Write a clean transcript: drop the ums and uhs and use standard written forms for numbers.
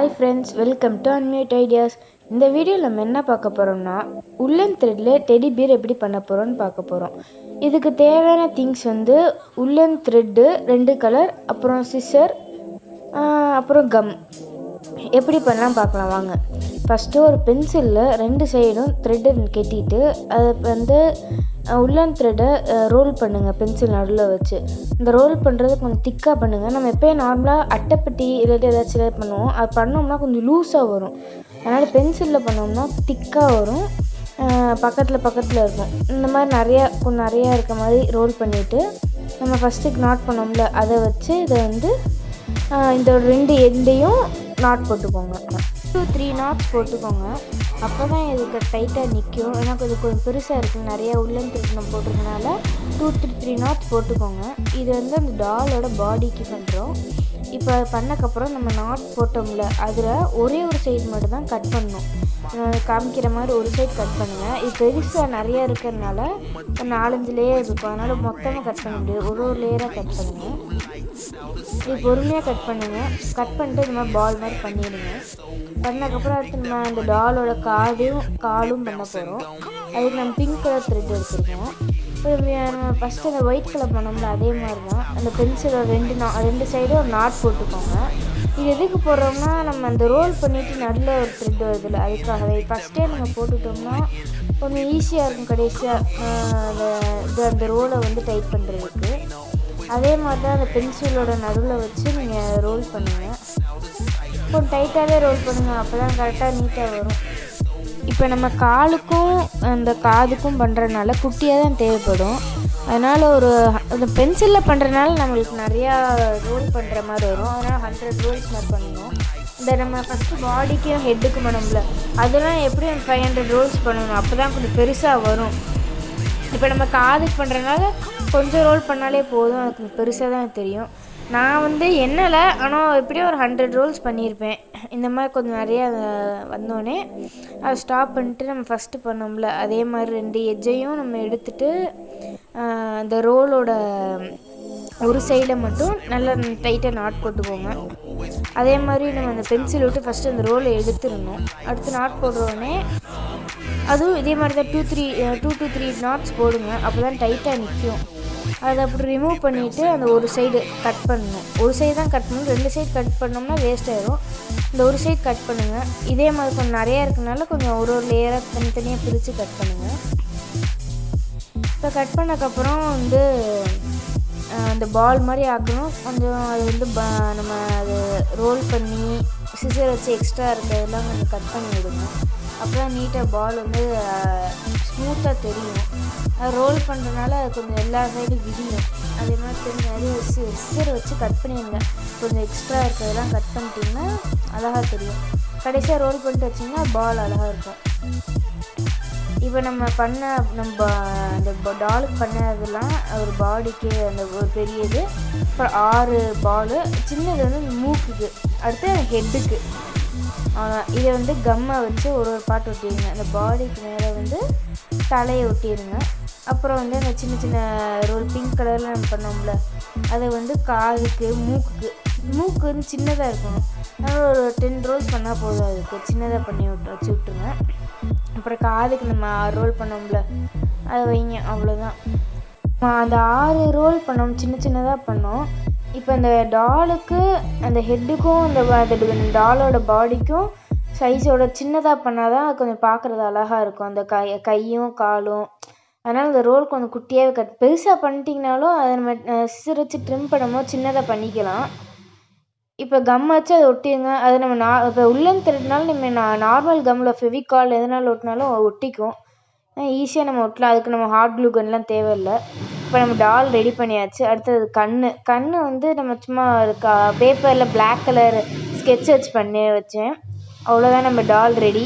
Hi friends, welcome to unmute ideas. இந்த வீடியோவில் நம்ம என்ன பார்க்க போகிறோம்னா, உல்லன் த்ரெட்டில் டெடி பியர் எப்படி பண்ண போகிறோம்னு பார்க்க போகிறோம். இதுக்கு தேவையான திங்ஸ் வந்து உல்லன் த்ரெட்டு 2 கலர், அப்புறம் சிசர், அப்புறம் கம். எப்படி பண்ணலாம் பார்க்கலாம் வாங்க. ஃபஸ்ட்டு ஒரு பென்சிலில் 2 சைடும் த்ரெட்டை கட்டிட்டு அதை வந்து உல்லன் த்ரெட்டை ரோல் பண்ணுங்கள் பென்சில் நடுவில் வச்சு. இந்த ரோல் பண்ணுறது கொஞ்சம் திக்காக பண்ணுங்கள். நம்ம எப்போயும் நார்மலாக அட்டைப்பட்டி இல்லாட்டி ஏதாச்சும் பண்ணுவோம். அது பண்ணோம்னா கொஞ்சம் லூஸாக வரும். அதனால் பென்சிலில் பண்ணோம்னா திக்காக வரும், பக்கத்தில் இருக்கும். இந்த மாதிரி கொஞ்சம் நிறையா இருக்க மாதிரி ரோல் பண்ணிவிட்டு நம்ம ஃபஸ்ட்டுக்கு நாட் பண்ணோம்ல அதை வச்சு இதை வந்து இந்த 2 எண்டையும் நாட் போட்டுக்கோங்க. 2-3 நாட்ஸ் போட்டுக்கோங்க. அப்போ தான் இதுக்கு டைட்டாக நிற்கும். ஏன்னா கொஞ்சம் பெருசாக இருக்குது, நிறையா உல்லன் த்ரெட் நம்ம போட்டிருக்கனால 2-3 நாட்ஸ் போட்டுக்கோங்க. இது வந்து அந்த டாலோட பாடிக்கு பண்ணுறோம். இப்போ பண்ணக்கப்புறம் நம்ம நாட் போட்டோம்ல அதில் ஒரே ஒரு சைடு மட்டும் தான் கட் பண்ணணும். காமிக்கிற மாதிரி ஒரு சைடு கட் பண்ணுங்கள். இது பெருசாக நிறையா இருக்கிறதுனால ஒரு 4-5 லேயர் இருக்கும். அதனால் மொத்தமாக கட் பண்ண முடியாது, ஒரு லேயராக கட் பண்ணுங்கள். இது பொறுமையாக கட் பண்ணுங்கள். கட் பண்ணிட்டு இந்த மாதிரி பால் மாதிரி பண்ணிடுங்க. பண்ணதுக்கப்புறம் அடுத்து நம்ம அந்த டாலோட காலும் பண்ண போகிறோம். அதுக்கு நம்ம பிங்க் கலர் த்ரெட் எடுத்துருக்கோம். நம்ம ஃபஸ்ட்டு அந்த ஒயிட் கலர் பண்ணோம்ல அதே மாதிரி தான் அந்த பென்சிலோட 2 சைடும் ஒரு நாட் போட்டுக்கோங்க. இது எதுக்கு போடுறோம்னா, நம்ம அந்த ரோல் பண்ணிவிட்டு நடுவில் ஒரு த்ரெட் வருதுல்ல, அதுக்காகவே ஃபஸ்ட்டே நம்ம போட்டுட்டோம்னா கொஞ்சம் ஈஸியாக இருக்கும் கடைசியாக அந்த ரோலை வந்து டைட் பண்ணுறதுக்கு. அதே மாதிரி தான் அந்த பென்சிலோட நடுவில் வச்சு நீங்கள் ரோல் பண்ணுங்கள். கொஞ்சம் டைட்டாகவே ரோல் பண்ணுங்கள், அப்போ தான் கரெக்டாக நீட்டாக வரும். இப்போ நம்ம காலுக்கும் அந்த காதுக்கும் பண்ணுறதுனால குட்டியாக தான் தேவைப்படும். அதனால் அந்த பென்சிலில் பண்ணுறதுனால நம்மளுக்கு நிறையா ரோல் பண்ணுற மாதிரி வரும். அதனால் 100 ரோல்ஸ் மாதிரி பண்ணணும். இந்த நம்ம ஃபஸ்ட்டு பாடிக்கும் ஹெட்டுக்கும் பண்ணோம்ல அதெல்லாம் எப்படியும் 500 ரோல்ஸ் பண்ணணும். அப்போ தான் கொஞ்சம் பெருசாக வரும். இப்போ நம்ம காதுக்கு பண்ணுறதுனால கொஞ்சம் ரோல் பண்ணாலே போதும், அது கொஞ்சம் பெருசாக தான் தெரியும். நான் வந்து எண்ணலை, ஆனால் எப்படியும் ஒரு 100 ரோல்ஸ் பண்ணியிருப்பேன். இந்த மாதிரி கொஞ்சம் நிறையா வந்தோடனே அதை ஸ்டாப் பண்ணிட்டு நம்ம ஃபஸ்ட்டு பண்ணோம்ல அதே மாதிரி 2 எட்ஜையும் நம்ம எடுத்துகிட்டு அந்த ரோலோட ஒரு சைடை மட்டும் நல்லா டைட்டாக நாட் போட்டுக்கோங்க. அதே மாதிரி நம்ம அந்த பென்சில் விட்டு ஃபஸ்ட்டு அந்த ரோலை எடுத்துடணும். அடுத்து நாட் போடுறோடனே அதுவும் இதே மாதிரி தான் 2-3 நாட்ஸ் போடுங்க. அப்போ தான் டைட்டாக நிற்கும். அதை அப்படி ரிமூவ் பண்ணிவிட்டு அந்த ஒரு சைடு கட் பண்ணணும். ஒரு சைடு தான் கட் பண்ணணும், 2 சைடு கட் பண்ணோம்னா வேஸ்ட் ஆயிடும். இந்த ஒரு சைடு கட் பண்ணுங்கள். இதே மாதிரி கொஞ்சம் நிறையா இருக்கனால கொஞ்சம் ஒரு லேயராக தனித்தனியாக பிரித்து கட் பண்ணுங்கள். இப்போ கட் பண்ணக்கப்புறம் வந்து அந்த பால் மாதிரி ஆக்கணும். கொஞ்சம் அது வந்து நம்ம அது ரோல் பண்ணி சிசர் வச்சு எக்ஸ்ட்ரா இருக்கிறதெல்லாம் கொஞ்சம் கட் பண்ணி விடுங்க. அப்போ தான் நீட்டாக பால் வந்து ஸ்மூத்தாக தெரியும். அது ரோல் பண்ணுறதுனால அது கொஞ்சம் எல்லா சைடும் விடியும். அதே மாதிரி நிறைய சிசர் வச்சு கட் பண்ணிடுங்க. கொஞ்சம் எக்ஸ்ட்ரா இருக்கிறதெல்லாம் கட் பண்ணிட்டிங்கன்னா அழகாக தெரியும். கடைசியாக ரோல் பண்ணிட்டு வச்சிங்கன்னா பால் அழகாக இருக்கும். இப்போ நம்ம அந்த டாலுக்கு பண்ணதெல்லாம் ஒரு பாடிக்கு அந்த ஒரு பெரியது, அப்புறம் 6 பாலு, சின்னது வந்து மூக்குக்கு, அடுத்து ஹெட்டுக்கு. இதை வந்து கம்மை வச்சு ஒரு பாட்டு ஒட்டிடுங்க. அந்த பாடிக்கு மேலே வந்து தலையை ஒட்டிடுங்க. அப்புறம் வந்து அந்த சின்ன சின்ன ரோல் பிங்க் கலரில் நம்ம பண்ணோம்ல அதை வந்து காதுக்கு மூக்கு வந்து சின்னதாக இருக்கணும். அதனால் ஒரு 10 ரோல்ஸ் பண்ணால் போதும். அதுக்கு சின்னதாக பண்ணி வச்சு விட்டுருங்க. அப்புறம் காதுக்கு நம்ம 6 ரோல் பண்ணோம்ல அதை வைங்க, அவ்வளோதான். அந்த 6 ரோல் பண்ணோம், சின்னதாக பண்ணோம். இப்போ அந்த டாலுக்கு அந்த ஹெட்டுக்கும் அந்த டாலோட பாடிக்கும் சைஸோட சின்னதாக பண்ணால் தான் கொஞ்சம் பார்க்குறது அழகாக இருக்கும், அந்த கையும் காலும். அதனால் அந்த ரோல் கொஞ்சம் குட்டியாகவே பெருசாக பண்ணிட்டிங்கனாலும் அதை நம்ம சிசர் வச்சு ட்ரிம் பண்ணும்போது சின்னதாக பண்ணிக்கலாம். இப்போ கம் வச்சு அதை ஒட்டிடுங்க. அதை நம்ம இப்போ உல்லன் த்ரெட்னால நம்ம நார்மல் கம்மில் ஃபெவிகால் எதனால ஒட்டினாலும் ஒட்டிக்கும், ஈஸியாக நம்ம ஒட்டலாம். அதுக்கு நம்ம ஹாட் க்ளூ கன்லாம் தேவையில்லை. இப்போ நம்ம டால் ரெடி பண்ணியாச்சு. அடுத்தது கண் வந்து நம்ம சும்மா பேப்பரில் பிளாக் கலர் ஸ்கெட்ச் வச்சு பண்ணி வச்சேன். அவ்வளோதான், நம்ம டால் ரெடி.